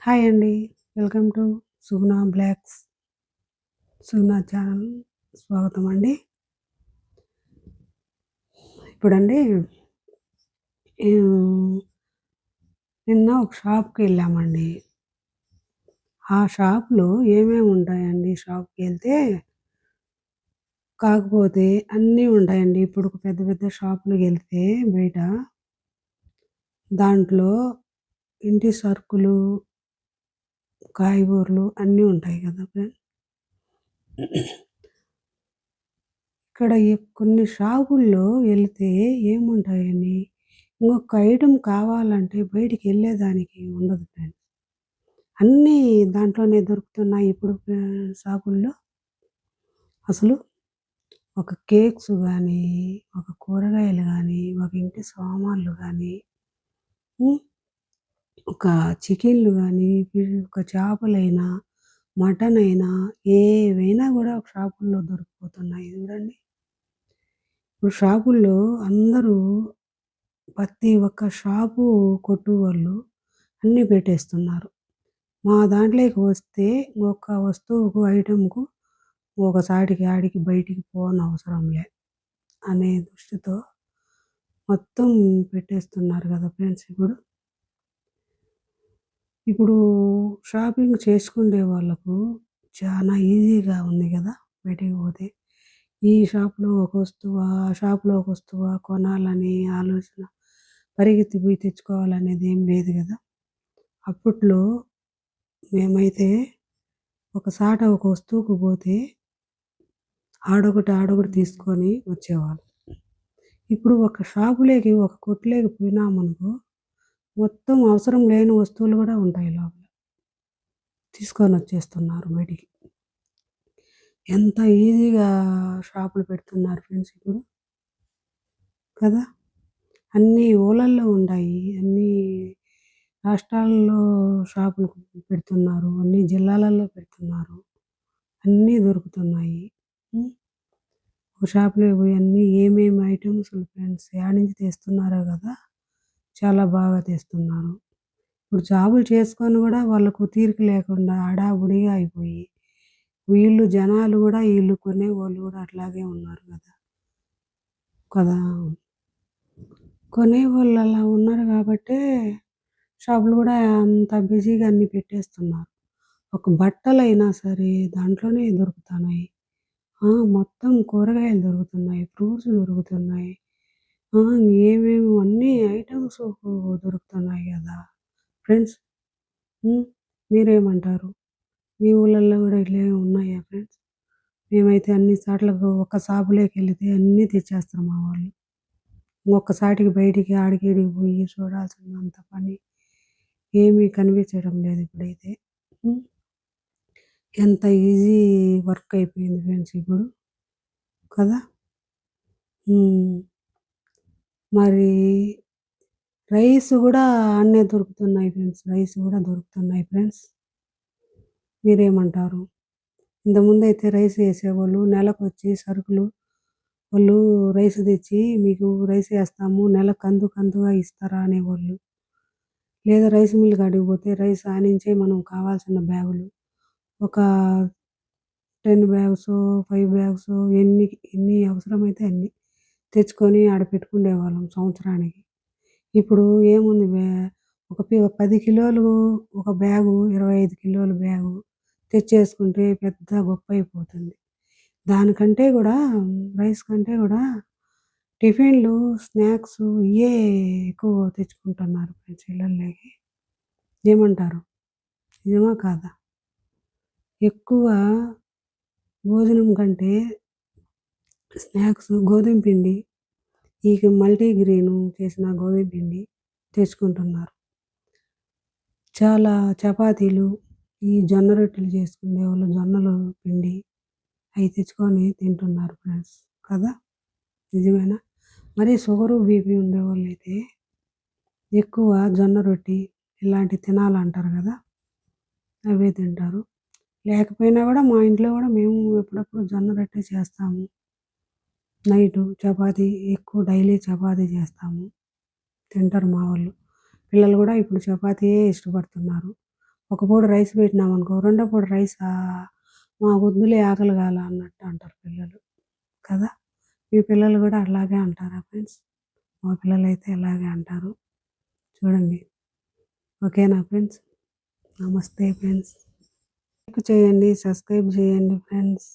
Hi అండి. Welcome to Suguna blogs. Suguna channel స్వాగతం అండి. ఇప్పుడండి ఆహ్, నిన్న ఒక షాప్‌కెళ్ళామండి. ఆ షాప్‌లో ఏమేమి ఉంటాయండి షాప్‌కెళ్తే, కాకపోతే అన్నీ ఉంటాయండి. ఇప్పుడు పెద్ద పెద్ద షాపులకెళ్తే బయట దాంట్లో ఇంటి సరుకులు, కాయగూరలు అన్నీ ఉంటాయి కదా ఫ్రెండ్స్. ఇక్కడ కొన్ని షాపుల్లో వెళ్తే ఏముంటాయండి, ఇంకొక ఐటెమ్ కావాలంటే బయటికెళ్ళేదానికి ఉండదు ఫ్రెండ్స్. అన్నీ దాంట్లోనే దొరుకుతున్నాయి ఇప్పుడు షాపుల్లో. అసలు ఒక కేక్స్ గానీ, ఒక కూరగాయలు గానీ, ఒక ఇంటి సామాన్లు గానీ, హ్మ్. ఒక చికెన్‌లు గానీ, ఒక చేపలైనా, మటనయినా ఏవైనా గూడా ఒక షాపుల్లో దొరికిపోతున్నాయి చూడండి. ఇప్పుడు షాపుల్లో అందరూ ప్రతి ఒక్క షాపు కొట్టు వాళ్ళు అన్నీ పెట్టేస్తున్నారు. మా దాంట్లోకి వస్తే ఒక వస్తువుకు, ఐటెమ్‌కు ఒకసాటికి ఆడికి బయటికి పోనవసరంలే అనే దృష్టితో మొత్తం పెట్టేస్తున్నారు గదా ఫ్రెండ్స్ ఇప్పుడు. ఇప్పుడు షాపింగ్ చేసుకునే వాళ్ళకు చానా ఈజీగా ఉంది గదా! బయటికి పోతే. ఈ షాప్‌లో ఒక వస్తువా, ఆ షాప్‌లో ఒక వస్తువా కొనాలనే ఆలోచన పరిగెత్తి పోయి తెచ్చుకోవాలనేది ఏం లేదు గదా! అప్పట్లో మేమైతే ఒక వస్తువుకు పోతే ఆడొకటి తీసుకొని వచ్చేవాళ్ళం. ఇప్పుడు ఒక షాపులోకి, ఒక కొట్టులోకి పోయినామనుకో, మొత్తం అవసరం లేని వస్తువులు గూడా ఉంటాయి లోపల. తీసుకొనొచ్చేస్తున్నారు బయటికి. ఎంత ఈజీగా షాపులు పెడుతున్నారు ఫ్రెండ్స్ ఇప్పుడు. కదా! అన్ని ఊళ్ళల్లో ఉండాయి. అన్ని రాష్ట్రాల్లో షాపులు పెడుతున్నారు. అన్ని జిల్లాలలో పెడుతున్నారు. అన్నీ దొరుకుతున్నాయి. హ్మ్. ఒక షాప్‌లోకి పోయి అన్నీ ఏమేమి ఐటెమ్స్ ఫ్రెండ్స్ యాడ్నుంచి తెస్తున్నారో గదా! చాలా బాగా తెస్తున్నారు. ఇప్పుడు జాబులు చేసుకొని గూడా వాళ్ళకు తీరిక లేకుండా హడావుడిగా అయిపోయి, జనాలు గూడా ఈళ్ళు కొనేవాళ్ళు గూడా అట్లాగే ఉన్నారు గదా! కదా! కొనేవాళ్ళు అలా ఉన్నారు గాబట్టే షాపులు గూడా అంత బిజీగా అన్నీ పెట్టేస్తున్నారు. ఒక బట్టలైనా సరే దాంట్లోనే దొరుకుతన్నాయి. మొత్తం కూరగాయలు దొరుకుతున్నాయి. ఫ్రూట్స్ దొరుకుతున్నాయి. ఏమేమో అన్నీ ఐటెమ్స్ దొరుకుతున్నాయి గదా! ఫ్రెండ్స్. హ్మ్. మీరేమంటారు? మీ ఊళ్ళల్లో గూడా ఇట్లేమి ఉన్నాయా ఫ్రెండ్స్? మేమైతే అన్ని సాట్లకు ఒక షాపులోకెళితే అన్నీ తెచ్చేస్తారు మా వాళ్ళు. ఒక్కసాటికి బయటికి ఆడికి ఈడికి పోయి చూడాల్సినంత పని ఏమీ కనిపించడం లేదు ఇప్పుడైతే. హ్మ్. ఎంత ఈజీ వర్క్ అయిపోయింది ఫ్రెండ్స్ ఇప్పుడు. కదా! హ్మ్. మరి రైస్ గూడా ఆడనే దొరుకుతున్నాయి ఫ్రెండ్స్. రైస్ గూడా దొరుకుతున్నాయి ఫ్రెండ్స్. మీరేమంటారు? ఇంతకుముందయితే రైస్ ఏసేవాళ్ళు. నెలకొచ్చి సరుకులు వాళ్ళు రైస్ తెచ్చి మీకు రైస్ ఏస్తాము. నెలకు కంతుగా ఇస్తారా అనేవాళ్ళు. లేదా రైస్ మిల్ కాడికి పోతే రైస్ ఆనించే మనం కావాల్సిన బ్యాగులు ఒక 10 బ్యాగ్సో, 5 బ్యాగ్సో ఎన్ని అవసరమైతే అన్ని తెచ్చుకొని ఆడ పెట్టుకునేవాళ్ళం సంవత్సరానికి. ఇప్పుడు ఏముంది 10 కిలోలు ఒక బ్యాగు, 25 కిలోల బ్యాగు తెచ్చేసుకుంటే పెద్ద గొప్పయిపోతుంది. దానికంటే గూడా రైస్ కంటే గూడా టిఫిన్‌లు, స్నాక్సు ఇయ్యే ఎక్కువ తెచ్చుకుంటున్నారు ఫ్రెండ్స్ ఇళ్ళల్లోకి. ఏమంటారు? నిజమా కాదా? ఎక్కువ భోజనం కంటే స్నాక్స్ గోధుమ పిండి, మల్టీగ్రెయిన్ చేసిన గోధుమ పిండి తెచ్చుకుంటున్నారు. చాలా చపాతీలు, ఈ జొన్న రొట్టెలు చేసుకునేవాళ్ళు జొన్నలు పిండి అయి తెచ్చుకొని తింటున్నారు ఫ్రెండ్స్. కదా! నిజమేనా? మరి షుగరు, బీపీ ఉండేవాళ్ళైతే ఎక్కువ జొన్న రొట్టి ఇలాంటివి తినాలంటారు గదా! అవే తింటారు. లేకపోయినా గూడా మా ఇంట్లో గూడా మేము ఎప్పుడప్పుడు జొన్న రొట్టె చేస్తాము. నైటు చపాతీ ఎక్కువ డైలీ చపాతీ చేస్తాము. తింటారు మా వోళ్ళు. పిల్లలు గూడా ఇప్పుడు చపాతీయే ఇష్టపడుతున్నారు. ఒక పూట రైస్ పెట్టినామనుకో, రెండో పూట రైసా? మాకొద్దులే ఆకలి కాల అన్నట్టు అంటారు పిల్లలు కదా! మీ పిల్లలు కూడా అలాగే అంటారా ఫ్రెండ్స్? మా పిల్లలైతే ఇలాగే అంటారు. చూడండి. ఓకేనా ఫ్రెండ్స్? నమస్తే ఫ్రెండ్స్. లైక్ చేయండి, సబ్స్క్రైబ్ చేయండి ఫ్రెండ్స్.